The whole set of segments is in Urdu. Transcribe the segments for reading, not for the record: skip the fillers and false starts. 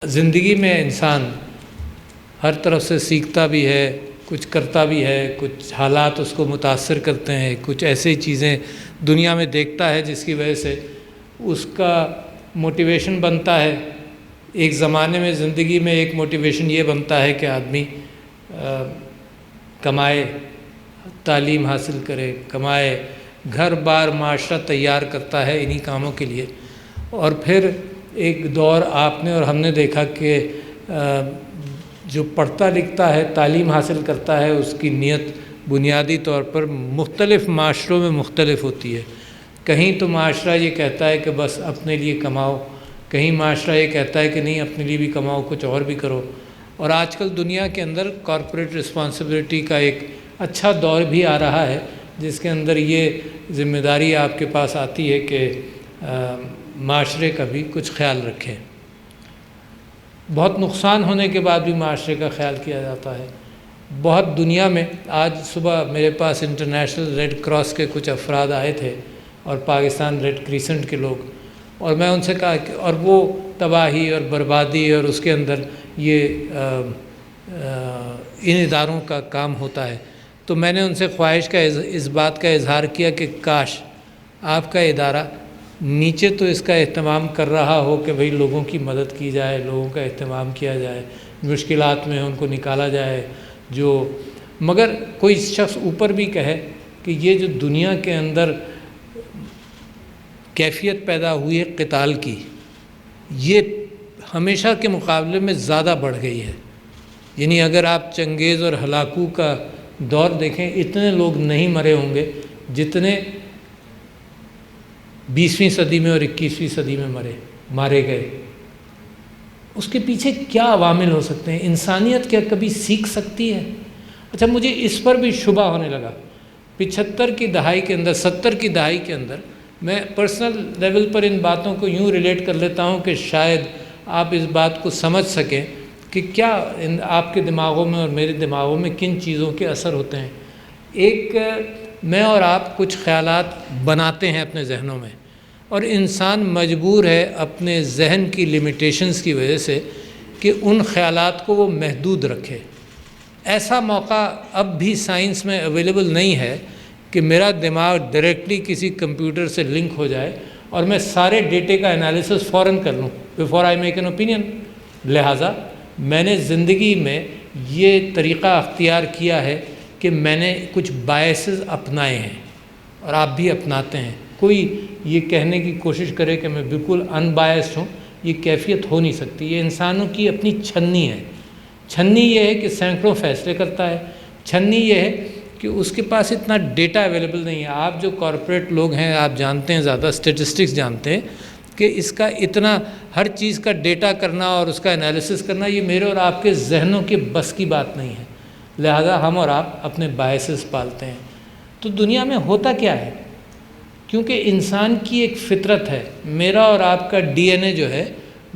زندگی میں انسان ہر طرف سے سیکھتا بھی ہے، کچھ کرتا بھی ہے، کچھ حالات اس کو متاثر کرتے ہیں، کچھ ایسی چیزیں دنیا میں دیکھتا ہے جس کی وجہ سے اس کا موٹیویشن بنتا ہے۔ ایک زمانے میں زندگی میں ایک موٹیویشن یہ بنتا ہے کہ آدمی کمائے، تعلیم حاصل کرے، کمائے، گھر بار معاشرہ تیار کرتا ہے انہی کاموں کے لیے۔ اور پھر ایک دور آپ نے اور ہم نے دیکھا کہ جو پڑھتا لکھتا ہے، تعلیم حاصل کرتا ہے، اس کی نیت بنیادی طور پر مختلف معاشروں میں مختلف ہوتی ہے۔ کہیں تو معاشرہ یہ کہتا ہے کہ بس اپنے لیے کماؤ، کہیں معاشرہ یہ کہتا ہے کہ نہیں، اپنے لیے بھی کماؤ، کچھ اور بھی کرو۔ اور آج کل دنیا کے اندر کارپوریٹ رسپانسبلٹی کا ایک اچھا دور بھی آ رہا ہے، جس کے اندر یہ ذمہ داری آپ کے پاس آتی ہے کہ معاشرے کا بھی کچھ خیال رکھیں۔ بہت نقصان ہونے کے بعد بھی معاشرے کا خیال کیا جاتا ہے۔ بہت دنیا میں، آج صبح میرے پاس انٹرنیشنل ریڈ کراس کے کچھ افراد آئے تھے اور پاکستان ریڈ کریسنٹ کے لوگ، اور میں ان سے کہا کہ اور وہ تباہی اور بربادی اور اس کے اندر یہ ان اداروں کا کام ہوتا ہے، تو میں نے ان سے خواہش کا اس بات کا اظہار کیا کہ کاش آپ کا ادارہ نیچے تو اس کا اہتمام کر رہا ہو کہ بھئی لوگوں کی مدد کی جائے، لوگوں کا اہتمام کیا جائے، مشکلات میں ان کو نکالا جائے، مگر کوئی شخص اوپر بھی کہے کہ یہ جو دنیا کے اندر کیفیت پیدا ہوئی ہے قتال کی، یہ ہمیشہ کے مقابلے میں زیادہ بڑھ گئی ہے۔ یعنی اگر آپ چنگیز اور ہلاکو کا دور دیکھیں، اتنے لوگ نہیں مرے ہوں گے جتنے 20ویں صدی میں اور 21ویں صدی میں مارے گئے۔ اس کے پیچھے کیا عوامل ہو سکتے ہیں؟ انسانیت کیا کبھی سیکھ سکتی ہے؟ اچھا، مجھے اس پر بھی شبہ ہونے لگا۔ 75 کی دہائی کے اندر، 70 کی دہائی کے اندر، میں پرسنل لیول پر ان باتوں کو یوں ریلیٹ کر لیتا ہوں کہ شاید آپ اس بات کو سمجھ سکیں کہ کیا آپ کے دماغوں میں اور میرے دماغوں میں کن چیزوں کے اثر ہوتے ہیں۔ ایک، میں اور آپ کچھ خیالات بناتے ہیں اپنے ذہنوں میں، اور انسان مجبور ہے اپنے ذہن کی لمیٹیشنز کی وجہ سے کہ ان خیالات کو وہ محدود رکھے۔ ایسا موقع اب بھی سائنس میں اویلیبل نہیں ہے کہ میرا دماغ ڈائریکٹلی کسی کمپیوٹر سے لنک ہو جائے اور میں سارے ڈیٹے کا انالیسس فوراً کر لوں before I make an opinion. لہٰذا میں نے زندگی میں یہ طریقہ اختیار کیا ہے کہ میں نے کچھ بائسز اپنائے ہیں، اور آپ بھی اپناتے ہیں۔ کوئی یہ کہنے کی کوشش کرے کہ میں بالکل ان بائسڈ ہوں، یہ کیفیت ہو نہیں سکتی۔ یہ انسانوں کی اپنی چھنی ہے۔ چھنی یہ ہے کہ سینکڑوں فیصلے کرتا ہے۔ چھنی یہ ہے کہ اس کے پاس اتنا ڈیٹا اویلیبل نہیں ہے۔ آپ جو کارپوریٹ لوگ ہیں، آپ جانتے ہیں، زیادہ اسٹیٹسٹکس جانتے ہیں کہ اس کا اتنا ہر چیز کا ڈیٹا کرنا اور اس کا انالیسس کرنا، یہ میرے اور آپ کے ذہنوں کے بس کی بات نہیں ہے۔ لہذا ہم اور آپ اپنے بائسز پالتے ہیں۔ تو دنیا میں ہوتا کیا ہے؟ کیونکہ انسان کی ایک فطرت ہے، میرا اور آپ کا ڈی این اے جو ہے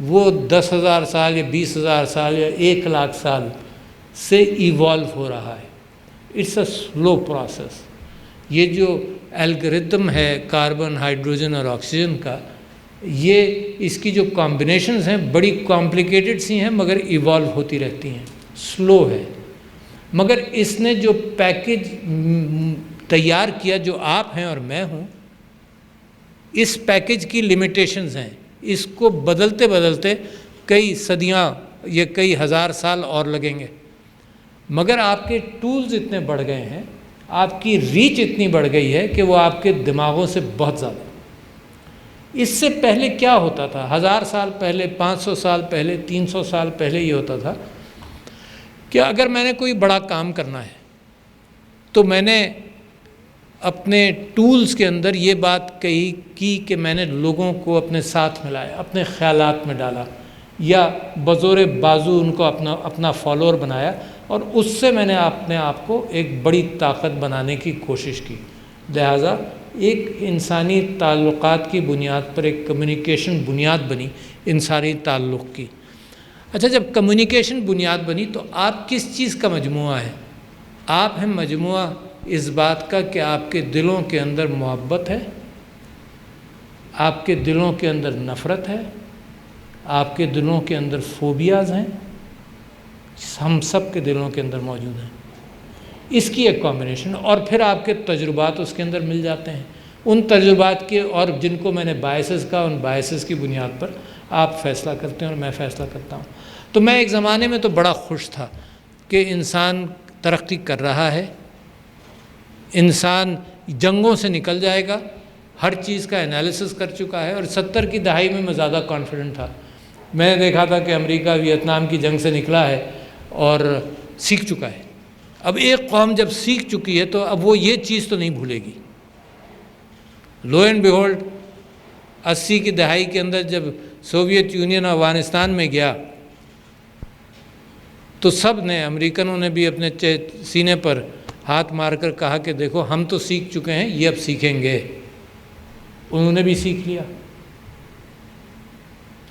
وہ 10,000 سال یا 20,000 سال یا 1,00,000 سال سے ایوالو ہو رہا ہے۔ It's a slow process. یہ جو الگوریتم ہے کاربن، ہائیڈروجن اور آکسیجن کا، یہ اس کی جو کمبینیشنز ہیں بڑی کمپلیکیٹڈ سی ہیں، مگر ایوالو ہوتی رہتی ہیں، سلو ہے۔ مگر اس نے جو پیکج تیار کیا، جو آپ ہیں اور میں ہوں، اس پیکج کی لمیٹیشنز ہیں۔ اس کو بدلتے بدلتے کئی صدیاں یا کئی ہزار سال اور لگیں گے، مگر آپ کے ٹولز اتنے بڑھ گئے ہیں، آپ کی ریچ اتنی بڑھ گئی ہے کہ وہ آپ کے دماغوں سے بہت زیادہ۔ اس سے پہلے کیا ہوتا تھا؟ 1000 سال پہلے، 500 سال پہلے، 300 سال پہلے یہ ہوتا تھا کہ اگر میں نے کوئی بڑا کام کرنا ہے تو میں نے اپنے ٹولز کے اندر یہ بات کی کہ میں نے لوگوں کو اپنے ساتھ ملایا، اپنے خیالات میں ڈالا، یا بزور بازو ان کو اپنا فالوور بنایا، اور اس سے میں نے اپنے آپ کو ایک بڑی طاقت بنانے کی کوشش کی۔ لہٰذا ایک انسانی تعلقات کی بنیاد پر ایک کمیونیکیشن بنیاد بنی انسانی تعلق کی۔ اچھا، جب کمیونیکیشن بنیاد بنی تو آپ کس چیز کا مجموعہ ہے؟ آپ ہیں مجموعہ اس بات کا کہ آپ کے دلوں کے اندر محبت ہے، آپ کے دلوں کے اندر نفرت ہے، آپ کے دلوں کے اندر فوبیاز ہیں، ہم سب کے دلوں کے اندر موجود ہیں، اس کی ایک کمبینیشن، اور پھر آپ کے تجربات اس کے اندر مل جاتے ہیں، ان تجربات کے، اور جن کو میں نے بائسز کہا، ان بائسز کی بنیاد پر آپ فیصلہ کرتے ہیں اور میں فیصلہ کرتا ہوں۔ تو میں ایک زمانے میں تو بڑا خوش تھا کہ انسان ترقی کر رہا ہے، انسان جنگوں سے نکل جائے گا، ہر چیز کا انالیسس کر چکا ہے، اور 70 کی دہائی میں زیادہ کانفیڈنٹ تھا۔ میں نے دیکھا تھا کہ امریکہ ویتنام کی جنگ سے نکلا ہے اور سیکھ چکا ہے۔ اب ایک قوم جب سیکھ چکی ہے تو اب وہ یہ چیز تو نہیں بھولے گی۔ لو اینڈ بیہولڈ 80 کی دہائی کے اندر جب سوویت یونین افغانستان میں گیا تو سب نے، امریکنوں نے بھی اپنے سینے پر ہاتھ مار کر کہا کہ دیکھو ہم تو سیکھ چکے ہیں، یہ اب سیکھیں گے۔ انہوں نے بھی سیکھ لیا۔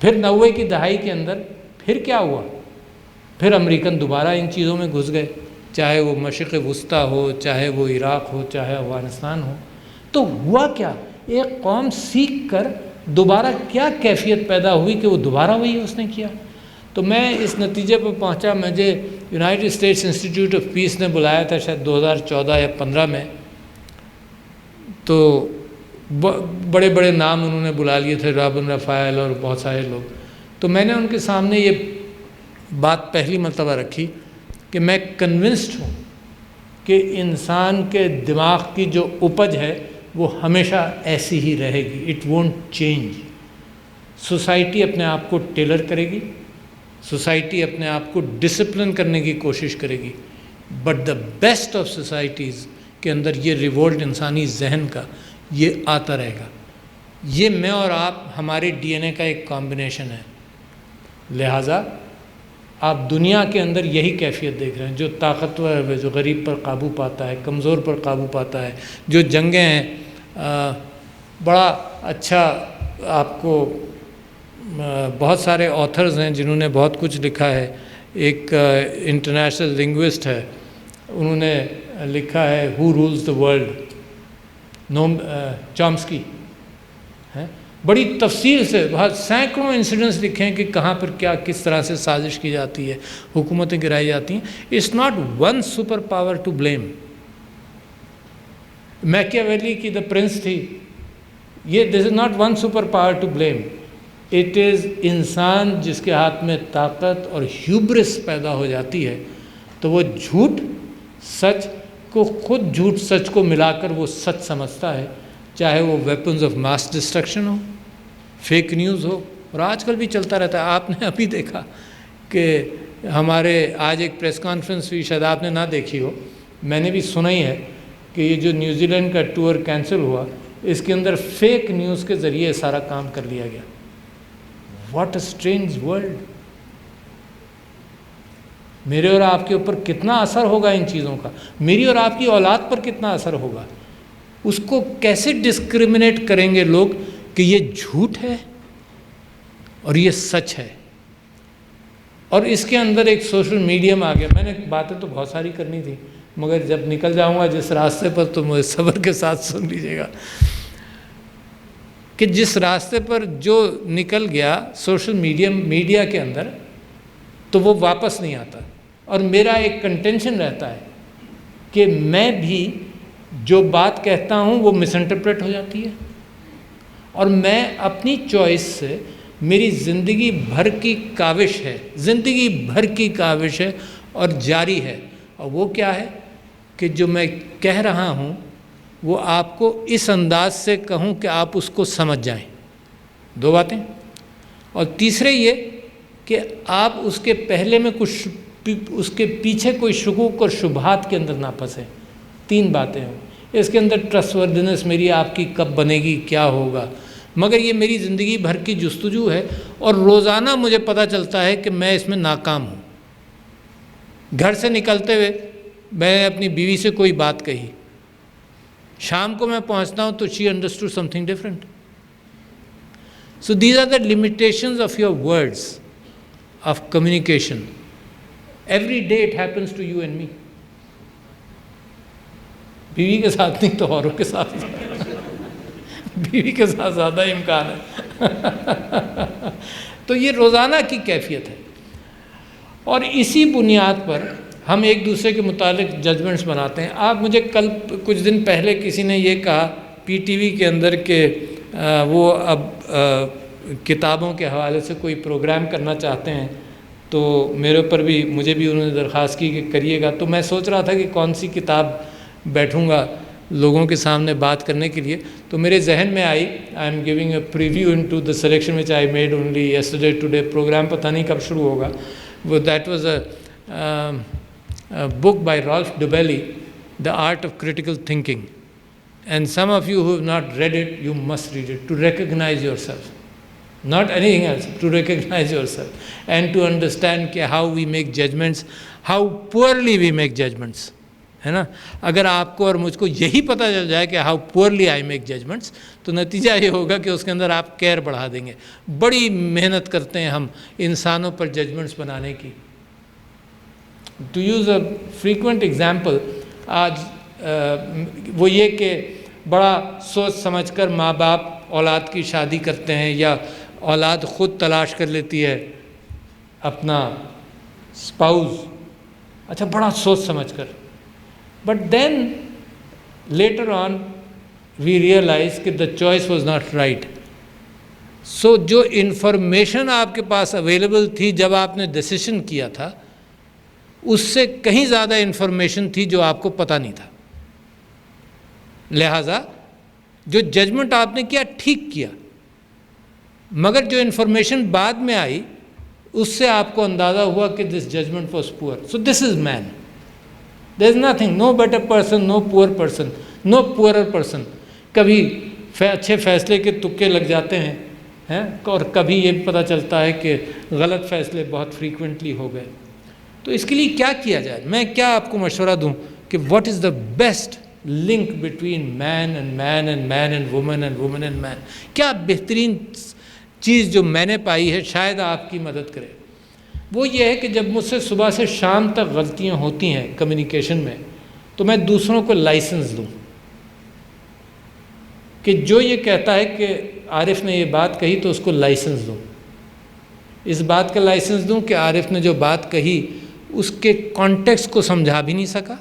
پھر 90 کی دہائی کے اندر پھر کیا ہوا؟ پھر امریکن دوبارہ ان چیزوں میں گھس گئے، چاہے وہ مشرق وسطیٰ ہو، چاہے وہ عراق ہو، چاہے افغانستان ہو۔ تو ہوا کیا؟ ایک قوم سیکھ کر دوبارہ کیا کیفیت پیدا ہوئی کہ وہ دوبارہ وہی اس نے کیا۔ تو میں اس نتیجے پر پہنچا، مجھے United States institute of peace نے بلایا تھا شاید 2014 یا 15 میں، تو بڑے بڑے نام انہوں نے بلا لیے تھے، رابن رافائل اور بہت سارے لوگ۔ تو میں نے ان کے سامنے یہ بات پہلی مرتبہ رکھی کہ میں کنونسڈ ہوں کہ انسان کے دماغ کی جو اپج ہے وہ ہمیشہ ایسی ہی رہے گی، اٹ وونٹ چینج۔ سوسائٹی اپنے آپ کو ٹیلر کرے گی، سوسائٹی اپنے آپ کو ڈسپلن کرنے کی کوشش کرے گی، but the best of societies کے اندر یہ ریوولٹ انسانی ذہن کا یہ آتا رہے گا۔ یہ میں اور آپ، ہمارے ڈی این اے کا ایک کمبینیشن ہے۔ لہٰذا آپ دنیا کے اندر یہی کیفیت دیکھ رہے ہیں، جو طاقتور ہے، جو غریب پر قابو پاتا ہے، کمزور پر قابو پاتا ہے، جو جنگیں ہیں۔ بڑا اچھا، آپ کو بہت سارے آتھرز ہیں جنہوں نے بہت کچھ لکھا ہے۔ ایک انٹرنیشنل لنگوسٹ ہے، انہوں نے لکھا ہے ہو رولز دا ورلڈ، چامسکی ہے، بڑی تفصیل سے بہت سینکڑوں انسیڈنٹس لکھے ہیں کہ کہاں پر کیا کس طرح سے سازش کی جاتی ہے، حکومتیں گرائی جاتی ہیں۔ It's not one superpower to blame. Machiavelli کی دا پرنس تھی، یہ this is not one superpower to blame, it is انسان جس کے ہاتھ میں طاقت اور ہیوبرس پیدا ہو جاتی ہے تو وہ جھوٹ سچ کو، خود جھوٹ سچ کو ملا کر وہ سچ سمجھتا ہے، چاہے وہ ویپنز آف ماس ڈسٹرکشن ہو، فیک نیوز ہو، اور آج کل بھی چلتا رہتا ہے۔ آپ نے ابھی دیکھا کہ ہمارے آج ایک پریس کانفرنس ہوئی، شاید آپ نے نہ دیکھی ہو، میں نے بھی سنا ہی ہے کہ یہ جو نیوزی لینڈ کا ٹور کینسل ہوا، اس کے اندر فیک نیوز کے ذریعے سارا کام کر لیا گیا۔ What a strange world. میرے اور آپ کے اوپر کتنا اثر ہوگا ان چیزوں کا، میری اور آپ کی اولاد پر کتنا اثر ہوگا، اس کو کیسے ڈسکریمنیٹ کریں گے لوگ کہ یہ جھوٹ ہے اور یہ سچ ہے۔ اور اس کے اندر ایک سوشل میڈیم آ گیا۔ میں نے باتیں تو بہت ساری کرنی تھی، مگر جب نکل جاؤں گا جس راستے پر تو مجھے صبر کے ساتھ سن لیجیے گا کہ جس راستے پر جو نکل گیا سوشل میڈیا کے اندر، تو وہ واپس نہیں آتا۔ اور میرا ایک کنٹینشن رہتا ہے کہ میں بھی جو بات کہتا ہوں وہ مس انٹرپریٹ ہو جاتی ہے، اور میں اپنی چوائس سے، میری زندگی بھر کی کاوش ہے، زندگی بھر کی کاوش ہے اور جاری ہے، اور وہ کیا ہے کہ جو میں کہہ رہا ہوں وہ آپ کو اس انداز سے کہوں کہ آپ اس کو سمجھ جائیں۔ دو باتیں۔ اور تیسرے یہ کہ آپ اس کے پہلے میں کچھ، اس کے پیچھے کوئی شکوک اور شبہات کے اندر نہ پھنسیں۔ تین باتیں ہیں اس کے اندر۔ ٹرسٹ وردنس میری آپ کی کب بنے گی، کیا ہوگا، مگر یہ میری زندگی بھر کی جستجو ہے، اور روزانہ مجھے پتہ چلتا ہے کہ میں اس میں ناکام ہوں۔ گھر سے نکلتے ہوئے میں نے اپنی بیوی سے کوئی بات کہی، شام کو میں پہنچتا ہوں تو she understood something different. So these are the limitations of your words, of communication. Every day it happens to you and me. بیوی کے ساتھ نہیں تو اوروں کے ساتھ، بیوی کے ساتھ زیادہ امکان ہے۔ تو تو یہ روزانہ کی کیفیت ہے، اور اسی بنیاد پر ہم ایک دوسرے کے متعلق ججمنٹس بناتے ہیں۔ آپ مجھے کل کچھ دن پہلے کسی نے یہ کہا پی ٹی وی کے اندر کہ وہ اب کتابوں کے حوالے سے کوئی پروگرام کرنا چاہتے ہیں، تو میرے اوپر بھی مجھے بھی انہوں نے درخواست کی کہ کریے گا، تو میں سوچ رہا تھا کہ کون سی کتاب بیٹھوں گا لوگوں کے سامنے بات کرنے کے لیے، تو میرے ذہن میں I I am giving a preview into the selection which I made only yesterday today, programme پتہ نہیں کب شروع ہوگا، وہ that was a book by Ralph Dubelli, The Art of Critical Thinking. And some of you who have not read it, you must read it to recognize yourself. Not anything else, to recognize yourself and to understand how we make judgments, how poorly we make judgments. ہے نا؟ اگر آپ کو اور مجھ کو یہی پتہ چل جائے کہ how poorly I make judgments, تو نتیجہ یہ ہوگا کہ اس کے اندر آپ کیئر بڑھا دیں گے۔ بڑی محنت کرتے ہیں ہم انسانوں پر ججمنٹس بنانے کی۔ To use a frequent example, آج وہ یہ کہ بڑا سوچ سمجھ کر ماں باپ اولاد کی شادی کرتے ہیں، یا اولاد خود تلاش کر لیتی ہے اپنا اسپاؤز، اچھا بڑا سوچ سمجھ کر، but then later on we realise کہ the choice was not right. So جو انفارمیشن آپ کے پاس اویلیبل تھی جب آپ نے ڈیسیشن کیا تھا، اس سے کہیں زیادہ انفارمیشن تھی جو آپ کو پتہ نہیں تھا، لہٰذا جو ججمنٹ آپ نے کیا ٹھیک کیا، مگر جو انفارمیشن بعد میں آئی اس سے آپ کو اندازہ ہوا کہ دس judgement was poor. So this is man, there is nothing, no better person, no poor person, know پورر person. کبھی اچھے فیصلے کے تکے لگ جاتے ہیں اور کبھی یہ بھی پتہ چلتا ہے کہ غلط فیصلے بہت فریکوینٹلی ہو گئے۔ تو اس کے لیے کیا کیا جائے؟ میں کیا آپ کو مشورہ دوں کہ what is the best link between man and man and man and woman and woman and man? کیا بہترین چیز جو میں نے پائی ہے شاید آپ کی مدد کرے؟ وہ یہ ہے کہ جب مجھ سے صبح سے شام تک غلطیاں ہوتی ہیں کمیونیکیشن میں، تو میں دوسروں کو لائسنس دوں کہ جو یہ کہتا ہے کہ عارف نے یہ بات کہی تو اس کو لائسنس دوں، اس بات کا لائسنس دوں کہ عارف نے جو بات کہی اس کے کانٹیکسٹ کو سمجھا بھی نہیں سکا،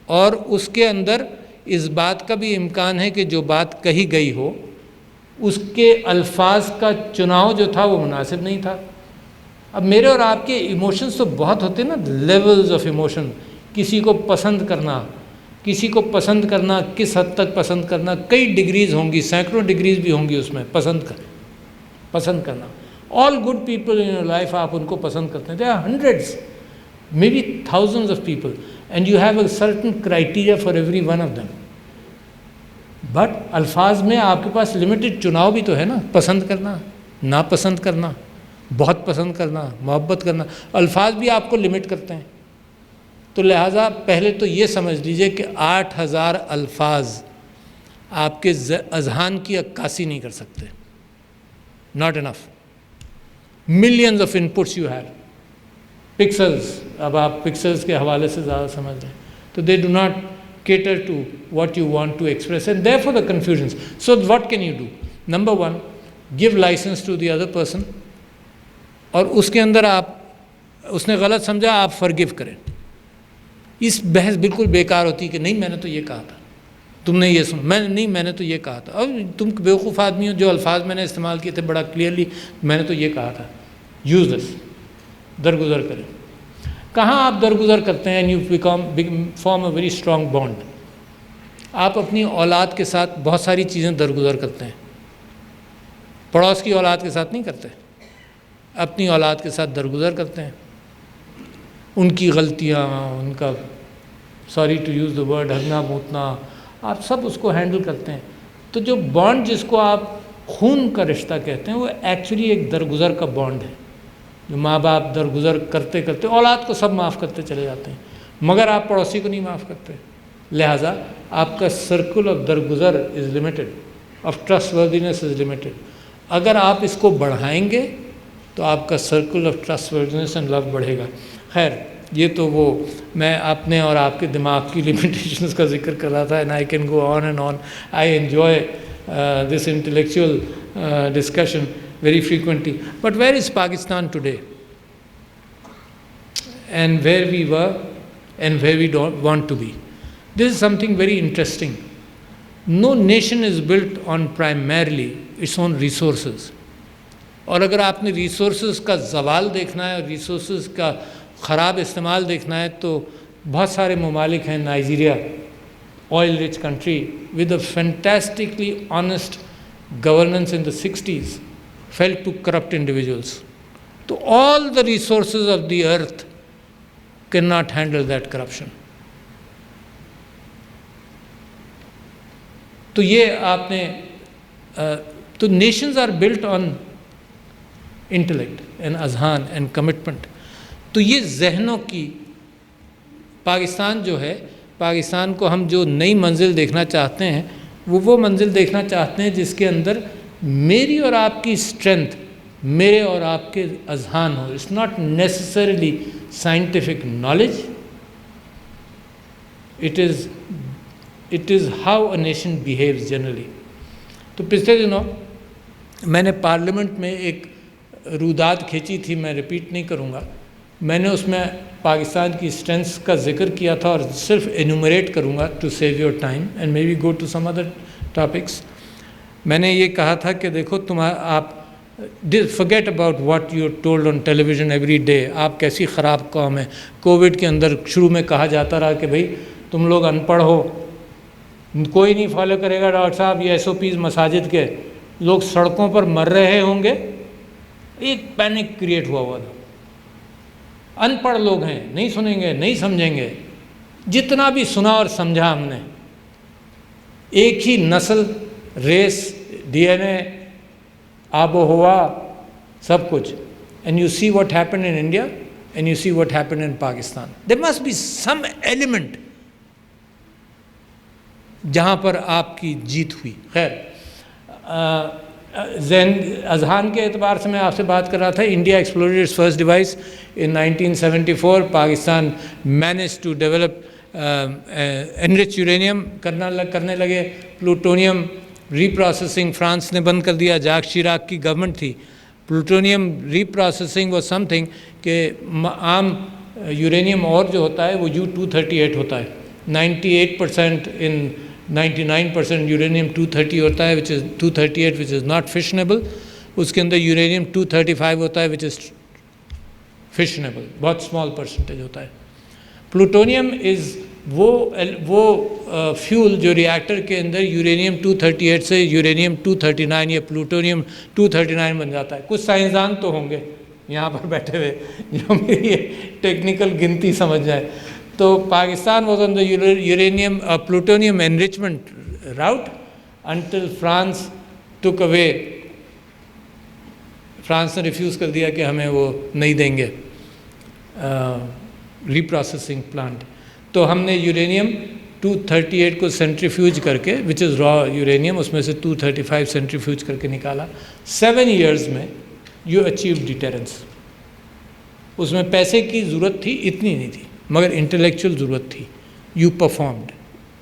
اور اس کے اندر اس بات کا بھی امکان ہے کہ جو بات کہی گئی ہو اس کے الفاظ کا چناؤ جو تھا وہ مناسب نہیں تھا۔ اب میرے اور آپ کے ایموشنز تو بہت ہوتے ہیں نا، لیولز آف ایموشن، کسی کو پسند کرنا، کسی کو پسند کرنا کس حد تک پسند کرنا، کئی ڈگریز ہوں گی، سینکڑوں ڈگریز بھی ہوں گی اس میں پسند کرنا۔ All good people in your life, آپ ان کو پسند کرتے ہیں، they are hundreds, maybe thousands of people, and you have a certain criteria for every one of them, but الفاظ میں آپ کے پاس لمیٹڈ چناؤ بھی تو ہے نا، پسند کرنا، ناپسند کرنا، بہت پسند کرنا، محبت کرنا، الفاظ بھی آپ کو لمٹ کرتے ہیں۔ تو لہٰذا پہلے تو یہ سمجھ لیجئے کہ 8000 الفاظ آپ کے اذہان کی عکاسی نہیں کر سکتے، not enough. Millions of inputs you have, pixels, اب آپ پکسلز کے حوالے سے زیادہ سمجھ رہے ہیں، تو they do not cater to what you want to express, and therefore the confusions. So what can you do? Number one, give license to the other person, اور اس کے اندر آپ، اس نے غلط سمجھا، آپ forgive کریں۔ اس بحث بالکل بیکار ہوتی ہے کہ نہیں میں نے تو یہ کہا تھا، تم نے یہ سنا، میں نے تو یہ کہا تھا، اور تم بیوقوف آدمی ہو، جو الفاظ میں نے استعمال کیے تھے بڑا کلیئرلی میں نے تو یہ کہا تھا۔ یوز دس، درگزر کریں۔ کہاں آپ درگزر کرتے ہیں؟ And you form a very strong bond. آپ اپنی اولاد کے ساتھ بہت ساری چیزیں درگزر کرتے ہیں، پڑوس کی اولاد کے ساتھ نہیں کرتے، اپنی اولاد کے ساتھ درگزر کرتے ہیں، ان کی غلطیاں، ان کا sorry to use the word ہگنا موتنا، آپ سب اس کو ہینڈل کرتے ہیں۔ تو جو بانڈ جس کو آپ خون کا رشتہ کہتے ہیں، وہ ایکچولی ایک درگزر کا بانڈ ہے، جو ماں باپ درگزر کرتے کرتے اولاد کو سب معاف کرتے چلے جاتے ہیں، مگر آپ پڑوسی کو نہیں معاف کرتے۔ لہٰذا آپ کا سرکل آف درگزر is limited, of trustworthiness is limited. اگر آپ اس کو بڑھائیں گے تو آپ کا circle of trustworthiness and love بڑھے گا۔ خیر، یہ تو وہ میں اپنے اور آپ کے دماغ کی لمیٹیشنز کا ذکر کر رہا تھا، and I can go on and on. I enjoy this intellectual discussion, very frequently. But where is Pakistan today? And where we were and where we don't want to be. This is something very interesting. No nation is built on primarily its own resources. اور اگر آپ نے ریسورسز کا زوال دیکھنا ہے اور ریسورسز کا خراب استعمال دیکھنا ہے تو بہت سارے ممالک ہیں. Nigeria, oil rich country with a fantastically honest governance in the 60s, fell to corrupt individuals. So all the resources of the earth cannot handle that corruption. تو یہ آپ نے تو nations are built on intellect and اذہان اینڈ کمٹمنٹ. تو یہ ذہنوں کی پاکستان جو ہے, پاکستان کو ہم جو نئی منزل دیکھنا چاہتے ہیں وہ منزل دیکھنا چاہتے ہیں جس کے اندر میری اور آپ کی اسٹرینتھ, میرے اور آپ کے اذہان ہو. It's not necessarily scientific knowledge, it is how a nation behaves generally. تو پچھلے دنوں میں نے پارلیمنٹ میں ایک روداد کھینچی تھی, میں ریپیٹ نہیں کروں گا. میں نے اس میں پاکستان کی اسٹرینتھس کا ذکر کیا تھا اور صرف انومریٹ کروں گا to save your time and maybe go to some other topics. میں نے یہ کہا تھا کہ دیکھو آپ forget about what you're told on television every day. آپ کیسی خراب قوم ہے. کووڈ کے اندر شروع میں کہا جاتا رہا کہ بھئی تم لوگ ان پڑھ ہو, کوئی نہیں فالو کرے گا ڈاکٹر صاحب یہ SOPs مساجد کے, لوگ سڑکوں پر مر رہے ہوں گے. ایک پینک کریٹ ہوا تھا. ان پڑھ لوگ ہیں, نہیں سنیں گے, نہیں سمجھیں گے. جتنا بھی سنا اور سمجھا ہم نے, ایک ہی نسل, ریس, DNA, آب و ہوا, سب کچھ. And you see what happen in India and you see what happen in Pakistan. There must be some element جہاں پر آپ کی جیت ہوئی. خیر, اذہان کے اعتبار سے میں آپ سے بات کر رہا تھا. India explored its first device in 1974. Pakistan manage to develop enrich uranium کرنے لگے. پلوٹونیم ری پروسیسنگ فرانس نے بند کر دیا, جاک شیراک کی گورنمنٹ تھی. Plutonium reprocessing was something کہ عام یورینیم اور جو ہوتا ہے وہ U-238 ہوتا ہے. 98% ان 99% یورینیم 230 ہوتا ہے which is 238 which is not fissionable. اس کے اندر یورینیم 235 ہوتا ہے which is fissionable, بہت small percentage ہوتا ہے. پلوٹونیم از وہ فیول جو ریاکٹر کے اندر یورینیم 238 سے یورینیم 239 یا پلوٹونیم 239 بن جاتا ہے. کچھ سائنسدان تو ہوں گے یہاں پر بیٹھے ہوئے جو میری یہ ٹیکنیکل گنتی سمجھ جائے. تو Pakistan was on the uranium plutonium enrichment route until France took away. France نے ریفیوز کر دیا کہ ہمیں وہ نہیں دیں گے ری پروسیسنگ پلانٹ. تو ہم نے یورینیم 238 کو سینٹریفیوج کر کے وچ از را یورینیم, اس میں سے 235 سینٹریفیوج کر کے نکالا. 7 ایئرز میں یو اچیو ڈیٹرنس. اس میں پیسے کی ضرورت تھی, اتنی نہیں تھی, مگر انٹلیکچوئل ضرورت تھی. You performed,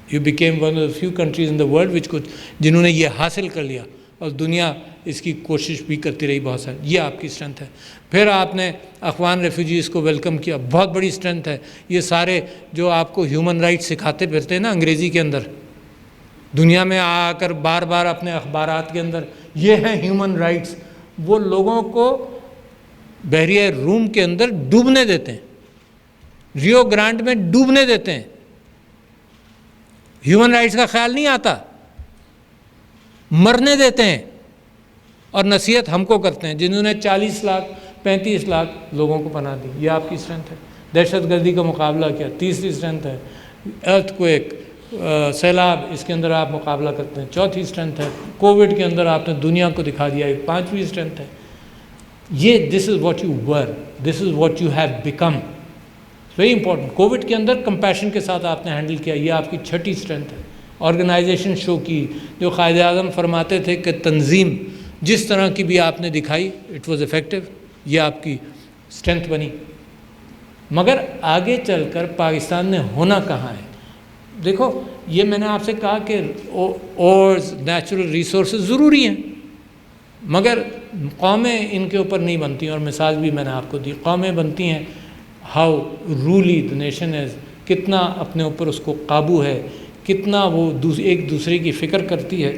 you became one of the few countries in the world which جنہوں نے یہ حاصل کر لیا, اور دنیا اس کی کوشش بھی کرتی رہی بہت ساری. یہ آپ کی اسٹرینتھ ہے. پھر آپ نے افغان ریفیوجیز کو ویلکم کیا, بہت بڑی اسٹرینتھ ہے. یہ سارے جو آپ کو ہیومن رائٹس سکھاتے پھرتے ہیں نا انگریزی کے اندر, دنیا میں آ کر بار بار اپنے اخبارات کے اندر یہ ہیں ہیومن رائٹس, وہ لوگوں کو بحیرہ روم کے اندر ڈوبنے دیتے ہیں, ریو گرانڈ میں ڈوبنے دیتے ہیں. ہیومن رائٹس کا خیال نہیں آتا, مرنے دیتے ہیں. اور نصیحت ہم کو کرتے ہیں جنہوں نے 40 لاکھ 35 لاکھ لوگوں کو پناہ دی. یہ آپ کی اسٹرینتھ ہے. دہشت گردی کا مقابلہ کیا, تیسری اسٹرینتھ ہے. ارتھ کویک, سیلاب, اس کے اندر آپ مقابلہ کرتے ہیں, چوتھی اسٹرینتھ ہے. کووڈ کے اندر آپ نے دنیا کو دکھا دیا, ایک پانچویں اسٹرینتھ ہے. یہ this is what you were, this is what you have become. Very important. COVID کے اندر کمپیشن کے ساتھ آپ نے ہینڈل کیا, یہ آپ کی چھٹی اسٹرینتھ ہے. آرگنائزیشن شو کی, جو قائد اعظم فرماتے تھے کہ تنظیم جس طرح کی بھی آپ نے دکھائی اٹ واز افیکٹو, یہ آپ کی اسٹرینتھ بنی. مگر آگے چل کر پاکستان نے ہونا کہاں ہے. دیکھو یہ میں نے آپ سے کہا کہ اورز, نیچرل ریسورسز ضروری ہیں, مگر قومیں ان کے اوپر نہیں بنتی ہیں، اور مثال بھی میں نے آپ کو دی، قومیں بنتی ہیں ہاؤ رولی دا نیشن از، کتنا اپنے اوپر اس کو قابو ہے، کتنا وہ ایک دوسرے کی فکر کرتی ہے.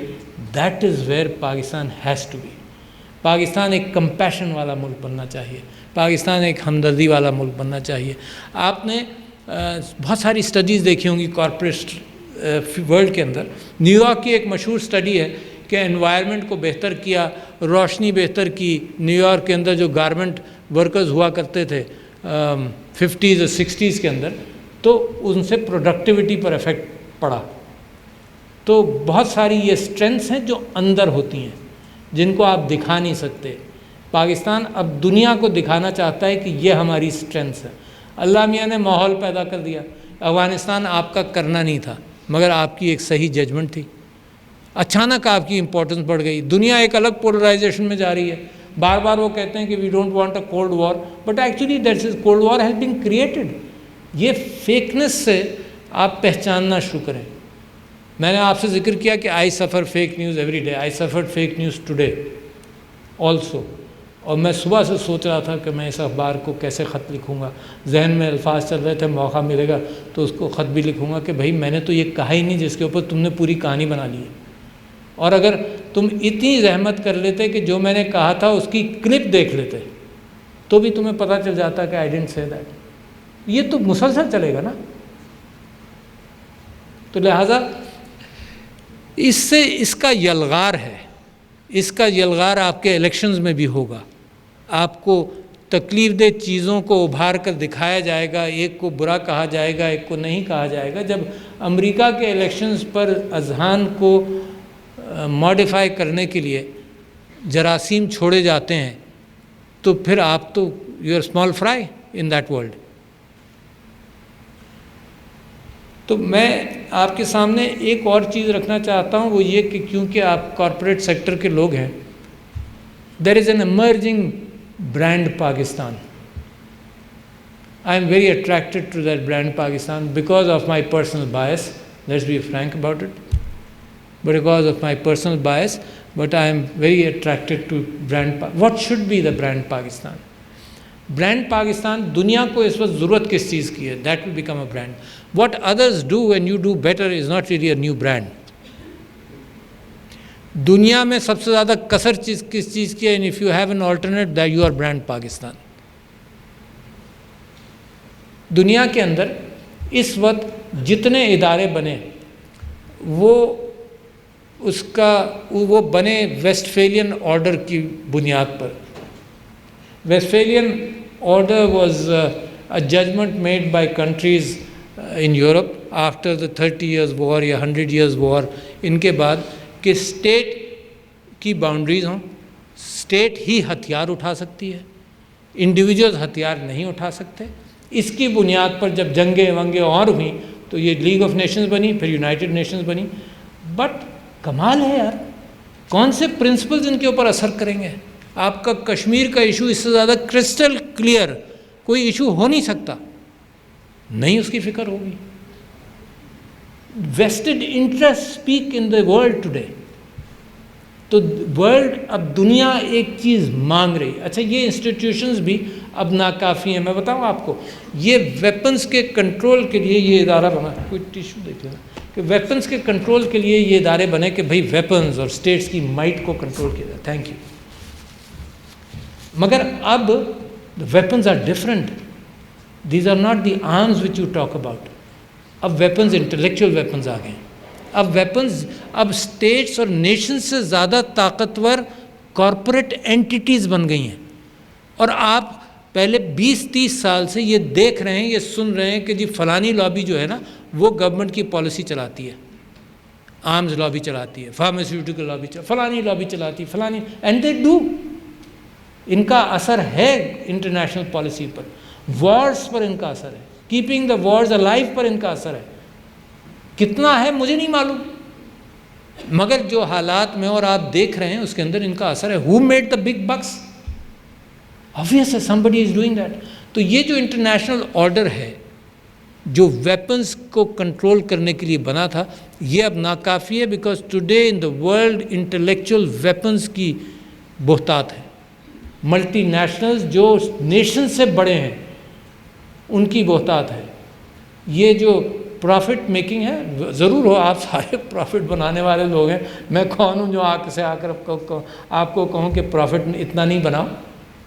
That is where Pakistan has to be. Pakistan ایک کمپیشن والا ملک بننا چاہیے، پاکستان ایک ہمدردی والا ملک بننا چاہیے. آپ نے بہت ساری اسٹڈیز دیکھی ہوں گی کارپوریٹ ورلڈ کے اندر. نیو یارک کی ایک مشہور اسٹڈی ہے کہ انوائرمنٹ کو بہتر کیا، روشنی بہتر کی. نیو یارک کے اندر جو گارمنٹ ورکرز ہوا کرتے تھے 50s اور 60s کے اندر، تو ان سے پروڈکٹیوٹی پر افیکٹ پڑا. تو بہت ساری یہ اسٹرینتھس ہیں جو اندر ہوتی ہیں، جن کو آپ دکھا نہیں سکتے. پاکستان اب دنیا کو دکھانا چاہتا ہے کہ یہ ہماری اسٹرینتھس ہے. اللہ میاں نے ماحول پیدا کر دیا. افغانستان آپ کا کرنا نہیں تھا، مگر آپ کی ایک صحیح ججمنٹ تھی. اچانک آپ کی امپورٹنس بڑھ گئی. دنیا ایک الگ پولرائزیشن میں جا رہی ہے. بار بار وہ کہتے ہیں کہ we don't want a cold war, but actually that is cold war has been created. یہ فیکنس سے آپ پہچاننا شروع کریں. میں نے آپ سے ذکر کیا کہ آئی سفر فیک نیوز ایوری ڈے. آئی سفر فیک نیوز ٹوڈے آلسو. اور میں صبح سے سوچ رہا تھا کہ میں اس اخبار کو کیسے خط لکھوں گا. ذہن میں الفاظ چل رہے تھے، موقع ملے گا تو اس کو خط بھی لکھوں گا کہ بھائی میں نے تو یہ کہا ہی نہیں جس کے اوپر تم نے پوری کہانی بنا لی ہے. اور اگر تم اتنی زحمت کر لیتے کہ جو میں نے کہا تھا اس کی کلپ دیکھ لیتے تو بھی تمہیں پتہ چل جاتا کہ آئی ڈنٹ سے دیٹ. یہ تو مسلسل چلے گا نا. تو لہٰذا اس کا یلغار ہے. اس کا یلغار آپ کے الیکشنز میں بھی ہوگا. آپ کو تکلیف دہ چیزوں کو ابھار کر دکھایا جائے گا. ایک کو برا کہا جائے گا، ایک کو نہیں کہا جائے گا. جب امریکہ کے الیکشنز پر اذہان کو ماڈیفائی کرنے کے لیے جراثیم چھوڑے جاتے ہیں تو پھر آپ تو you are small fry in that world. تو میں آپ کے سامنے ایک اور چیز رکھنا چاہتا ہوں، وہ یہ کہ کیونکہ آپ کارپوریٹ سیکٹر کے لوگ ہیں، there is an emerging brand Pakistan. I am very attracted to that brand Pakistan because of my personal bias. Let's be frank about it. Because of my personal bias, but I am very attracted to brand. What should be the brand Pakistan? Brand Pakistan, دنیا کو اس وقت ضرورت کس چیز کی ہے؟ That will become a brand. What others do when you do better is not really a new brand. دنیا میں سب سے زیادہ کثر کس چیز کی ہے؟ And if you have an alternate, that you are brand Pakistan. دنیا کے اندر اس وقت جتنے ادارے بنے وہ بنے ویسٹفیلین آرڈر کی بنیاد پر. Westphalian order was a judgement made by countries in Europe after the 30 years war یا 100 years وار. ان کے بعد کہ اسٹیٹ کی باؤنڈریز ہوں، اسٹیٹ ہی ہتھیار اٹھا سکتی ہے، انڈیویجول ہتھیار نہیں اٹھا سکتے. اس کی بنیاد پر جب جنگیں ونگیں اور ہوئیں تو یہ لیگ آف نیشنز بنی، پھر یونائٹڈ نیشنز بنی. بٹ کمال ہے یار، کون سے پرنسپلز ان کے اوپر اثر کریں گے؟ آپ کا کشمیر کا ایشو اس سے زیادہ کرسٹل کلیئر کوئی ایشو ہو نہیں سکتا، نہیں اس کی فکر ہوگی. Vested interest speak in the world today. تو ورلڈ اب دنیا ایک چیز مانگ رہی. اچھا یہ انسٹیٹیوشنز بھی اب ناکافی ہیں. میں بتاؤں آپ کو، یہ ویپنز کے کنٹرول کے لیے یہ ادارہ بنا، کوئی ٹیشو دیکھ لینا، کہ ویپنز کے کنٹرول کے لیے یہ ادارے بنے کہ بھئی ویپنز اور اسٹیٹس کی مائٹ کو کنٹرول کیا جائے. Thank you. مگر اب weapons are different. These are not the arms which you talk about. اب ویپنز انٹلیکچوئل ویپنز آ گئے. اب ویپنز اب اسٹیٹس اور نیشنز سے زیادہ طاقتور کارپوریٹ اینٹیٹیز بن گئی ہیں. اور آپ پہلے 20-30 سال سے یہ دیکھ رہے ہیں، یہ سن رہے ہیں کہ جی فلانی لابی جو ہے نا وہ گورنمنٹ کی پالیسی چلاتی ہے، آرمز لابی چلاتی ہے، فارماسیوٹیکل لابی فلانی لابی چلاتی ہے، فلانی، اینڈ دے ڈو. ان کا اثر ہے انٹرنیشنل پالیسی پر، وارز پر ان کا اثر ہے، کیپنگ دا وارز الائیو پر ان کا اثر ہے. کتنا ہے مجھے نہیں معلوم، مگر جو حالات میں اور آپ دیکھ رہے ہیں اس کے اندر ان کا اثر ہے. Who made the big books? obviously somebody is doing that. تو یہ جو انٹرنیشنل آرڈر ہے جو ویپنز کو کنٹرول کرنے کے لیے بنا تھا، یہ اب ناکافی ہے. Because today in the world intellectual weapons کی بہتات ہے. ملٹی نیشنلز جو نیشن سے بڑے ہیں ان کی بہتات ہے. یہ جو پروفٹ میکنگ ہے، ضرور ہو آپ سارے پروفٹ بنانے والے لوگ ہیں، میں کون ہوں جو آ کر آپ کو کہوں کہ پروفٹ اتنا نہیں بناؤ.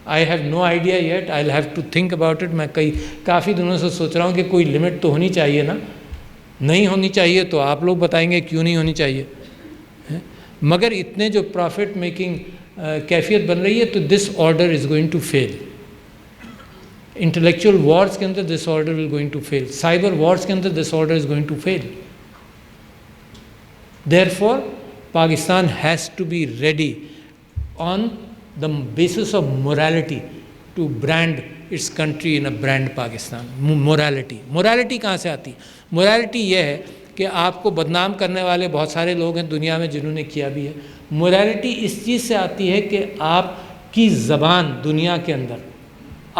I have no idea yet, I have to think about it. میں کافی دنوں سے سوچ رہا ہوں کہ کوئی لمٹ تو ہونی چاہیے نا. نہیں ہونی چاہیے تو آپ لوگ بتائیں گے کیوں نہیں ہونی چاہیے. مگر اتنے جو پروفٹ میکنگ کیفیت بن رہی ہے تو this order is going to fail. Intellectual wars کے اندر this order will going to fail. Cyber wars کے اندر this order is going to fail. Therefore Pakistan has to be ready on the basis of morality to brand its country in a brand Pakistan. morality کہاں سے آتی؟ morality یہ ہے کہ آپ کو بدنام کرنے والے بہت سارے لوگ ہیں دنیا میں جنہوں نے کیا بھی ہے. morality اس چیز سے آتی ہے کہ آپ کی زبان دنیا کے اندر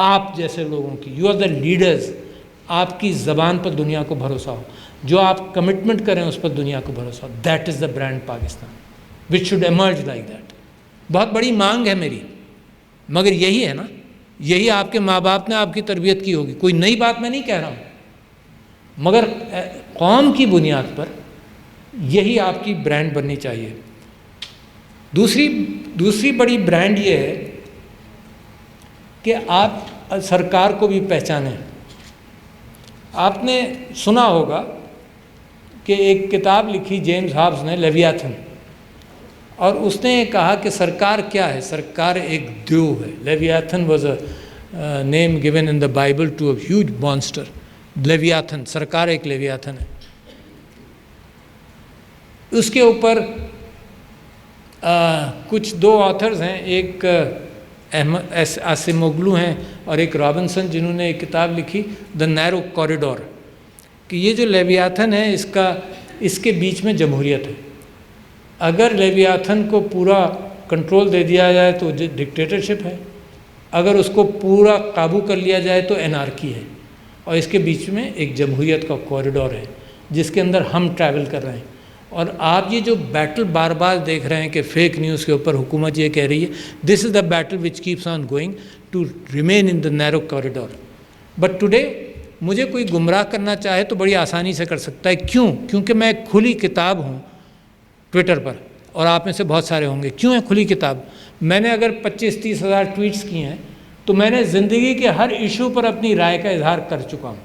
آپ جیسے لوگوں کی، یو آر دا لیڈرز، آپ کی زبان پر دنیا کو بھروسہ ہو، جو آپ کمٹمنٹ کریں اس پر دنیا کو بھروسہ ہو. That is the brand Pakistan which should emerge like that. بہت بڑی مانگ ہے میری، مگر یہی ہے نا، یہی آپ کے ماں باپ نے آپ کی تربیت کی ہوگی. کوئی نئی بات میں نہیں کہہ رہا ہوں، مگر قوم کی بنیاد پر یہی آپ کی برانڈ بننی چاہیے. دوسری بڑی برانڈ یہ ہے کہ آپ سرکار کو بھی پہچانیں. آپ نے سنا ہوگا کہ ایک کتاب لکھی جیمز ہابس نے، لیویاتھن، اور اس نے یہ کہا کہ سرکار کیا ہے؟ سرکار ایک دیو ہے. Leviathan was a name given in the Bible to a huge monster. Leviathan, سرکار ایک لیویاتھن ہے. اس کے اوپر کچھ دو آتھرز ہیں، ایک آسیموگلو ہیں اور ایک رابنسن، جنہوں نے ایک کتاب لکھی دا نیرو کوریڈور، کہ یہ جو لیویاتھن ہے اس کے بیچ میں جمہوریت ہے. اگر لیویاتھن کو پورا کنٹرول دے دیا جائے تو ڈکٹیٹرشپ ہے، اگر اس کو پورا قابو کر لیا جائے تو انارکی ہے، اور اس کے بیچ میں ایک جمہوریت کا کوریڈور ہے جس کے اندر ہم ٹریول کر رہے ہیں. اور آپ یہ جو بیٹل بار بار دیکھ رہے ہیں کہ فیک نیوز کے اوپر حکومت یہ کہہ رہی ہے، this is the battle which keeps on going to remain in the narrow corridor. But today مجھے کوئی گمراہ کرنا چاہے تو بڑی آسانی سے کر سکتا ہے. کیوں؟ کیونکہ میں ایک کھلی کتاب ہوں ٹویٹر پر، اور آپ میں سے بہت سارے ہوں گے. کیوں ہے کھلی کتاب؟ میں نے اگر 25-30 ہزار ٹویٹس کیے ہیں تو میں نے زندگی کے ہر ایشو پر اپنی رائے کا اظہار کر چکا ہوں.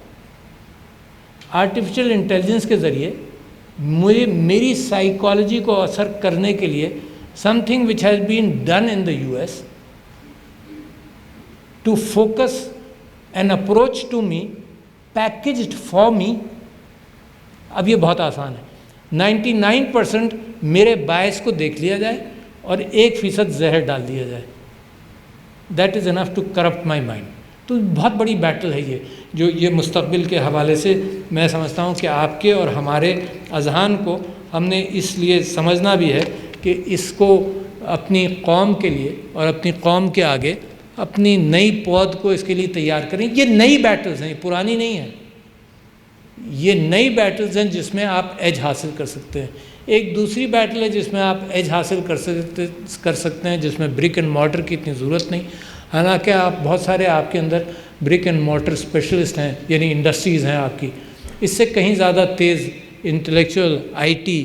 آرٹیفیشل انٹیلیجنس کے ذریعے میری سائیکالوجی کو اثر کرنے کے لیے something which has been done in the U S to focus an approach to me packaged for me. اب یہ بہت آسان ہے. 99% میرے باعث کو دیکھ لیا جائے اور 1% زہر ڈال دیا جائے. That is enough to corrupt my mind. تو بہت بڑی بیٹل ہے یہ مستقبل کے حوالے سے. میں سمجھتا ہوں کہ آپ کے اور ہمارے اذہان کو ہم نے اس لیے سمجھنا بھی ہے کہ اس کو اپنی قوم کے لیے اور اپنی قوم کے آگے اپنی نئی پود کو اس کے لیے تیار کریں. یہ نئی بیٹلز ہیں، پرانی نہیں ہیں. یہ نئی بیٹلز ہیں جس میں آپ ایج حاصل کر سکتے ہیں. ایک دوسری بیٹل ہے جس میں آپ ایج حاصل کر سکتے ہیں، جس میں برک اینڈ مارٹر کی اتنی ضرورت نہیں. حالانکہ آپ بہت سارے آپ کے اندر برک اینڈ مارٹر اسپیشلسٹ ہیں، یعنی انڈسٹریز ہیں آپ کی. اس سے کہیں زیادہ تیز intellectual I T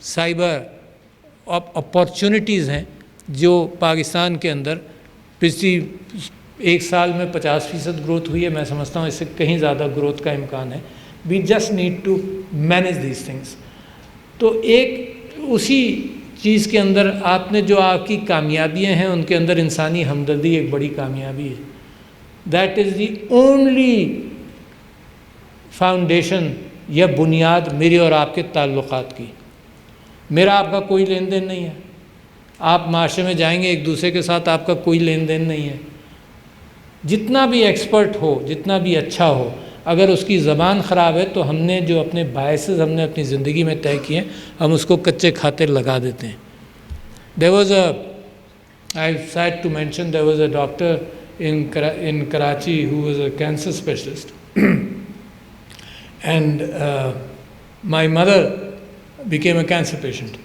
cyber opportunities ہیں جو پاکستان کے اندر پچھلی 1 سال میں 50% گروتھ ہوئی ہے. میں سمجھتا ہوں اس سے کہیں زیادہ گروتھ کا امکان ہے. We just need to manage these things. تو ایک اسی چیز کے اندر آپ نے جو آپ کی کامیابیاں ہیں ان کے اندر انسانی ہمدردی ایک بڑی کامیابی ہے. That is the only foundation یا بنیاد میری اور آپ کے تعلقات کی. میرا آپ کا کوئی لین دین نہیں ہے. آپ معاشرے میں جائیں گے ایک دوسرے کے ساتھ آپ کا کوئی لین دین نہیں ہے. جتنا بھی ایکسپرٹ ہو، جتنا بھی اچھا ہو، اگر اس کی زبان خراب ہے تو ہم نے جو اپنے باعث ہم نے اپنی زندگی میں طے کیے ہم اس کو کچے کھاتے لگا دیتے ہیں. There was I sad to mention there was a doctor in Karachi who was a cancer specialist and my mother became a cancer patient.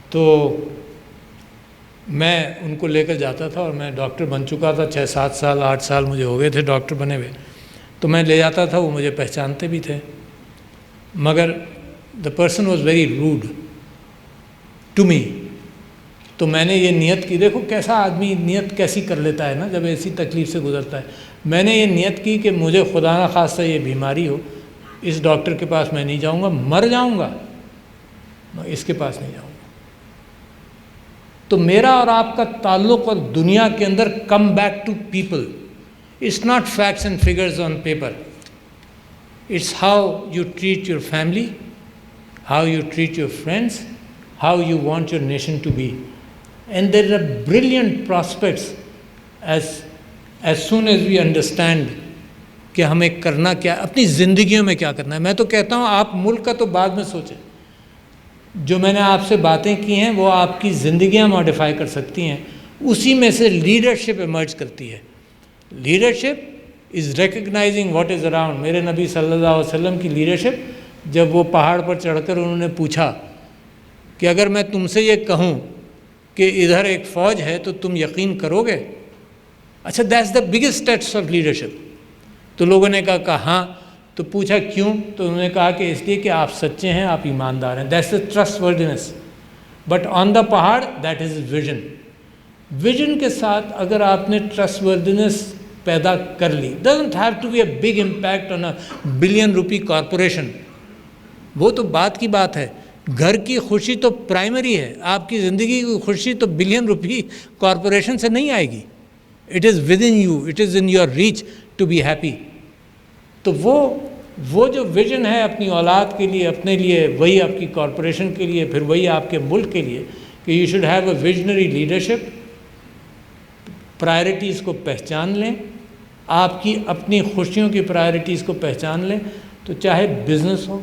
تو میں ان کو لے کر جاتا تھا، اور میں ڈاکٹر بن چکا تھا، 6-7 سال 8 سال مجھے ہو گئے تھے ڈاکٹر بنے ہوئے، تو میں لے جاتا تھا، وہ مجھے پہچانتے بھی تھے، مگر the person was very rude to me. تو میں نے یہ نیت کی، دیکھو کیسا آدمی نیت کیسی کر لیتا ہے نا جب ایسی تکلیف سے گزرتا ہے. میں نے یہ نیت کی کہ مجھے خدا نہ خواستہ یہ بیماری ہو، اس ڈاکٹر کے پاس میں نہیں جاؤں گا، مر جاؤں گا میں اس کے پاس نہیں جاؤں گا. تو میرا اور آپ کا تعلق اور دنیا کے اندر come back to people. It's not facts and figures on paper. It's how you treat your family, how you treat your friends, how you want your nation to be. And there are brilliant prospects as soon as we understand کہ ہمیں کرنا کیا، اپنی زندگیوں میں کیا کرنا ہے. میں تو کہتا ہوں آپ ملک کا تو بعد میں سوچیں. جو میں نے آپ سے باتیں کی ہیں وہ آپ کی زندگیاں ماڈیفائی کر سکتی ہیں. اسی میں سے لیڈرشپ ایمرج کرتی ہے. Leadership is recognizing what is around. میرے نبی صلی اللہ علیہ وسلم کی لیڈرشپ، جب وہ پہاڑ پر چڑھ کر انہوں نے پوچھا کہ اگر میں تم سے یہ کہوں کہ ادھر ایک فوج ہے تو تم یقین کرو گے؟ اچھا، that's the biggest test of leadership. تو لوگوں نے کہا ہاں. تو پوچھا کیوں؟ تو انہوں نے کہا کہ اس لیے کہ آپ سچے ہیں، آپ ایماندار ہیں. That's the trustworthiness. But on the پہاڑ دیٹ از ویژن. ویژن کے ساتھ اگر آپ نے ٹرسٹ وردینس پیدا کر لی، doesn't have to be a big impact on a $1 billion corporation. وہ تو بات کی بات ہے. گھر کی خوشی تو پرائمری ہے. آپ کی زندگی کی خوشی تو $1 بلین کارپوریشن سے نہیں آئے گی. It is within you, it is in your reach to be happy. تو وہ جو ویژن ہے اپنی اولاد کے لیے، اپنے لیے، وہی آپ کی کارپوریشن کے لیے، پھر وہی آپ کے ملک کے لیے، کہ you should have a visionary leadership. Priorities کو پہچان لیں، آپ کی اپنی خوشیوں کی پرائرٹیز کو پہچان لیں. تو چاہے بزنس ہو،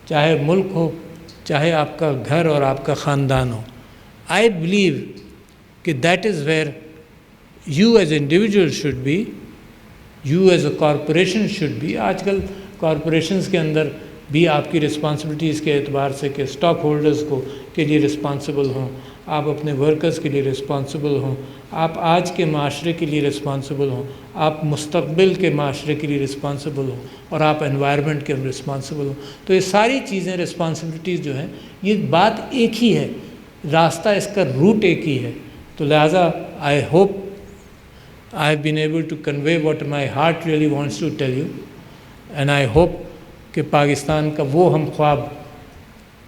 چاہے ملک ہو، چاہے آپ کا گھر اور آپ کا خاندان ہو. آئی بلیو کہ that is where you as individual should be, you as a corporation should be. آج کل کارپوریشنز کے اندر بھی آپ کی رسپانسبلٹیز کے اعتبار سے کہ اسٹاک ہولڈرز کے لیے رسپانسبل ہوں، آپ اپنے ورکرز کے لیے رسپانسبل ہوں، آپ آج کے معاشرے کے لیے رسپانسبل ہوں، آپ مستقبل کے معاشرے کے لیے رسپانسبل ہوں، اور آپ انوائرمنٹ کے رسپانسبل ہوں. تو یہ ساری چیزیں رسپانسبلٹیز جو ہیں، یہ بات ایک ہی ہے، راستہ اس کا روٹ ایک ہی ہے. تو لہٰذا I hope I have been able to convey what my heart really wants to tell you, and I hope کہ پاکستان کا وہ ہم خواب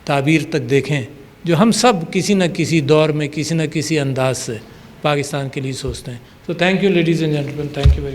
تعبیر تک دیکھیں جو ہم سب کسی نہ کسی دور میں کسی نہ کسی انداز سے پاکستان کے لیے سوچتے ہیں. So thank you ladies and gentlemen, thank you very much.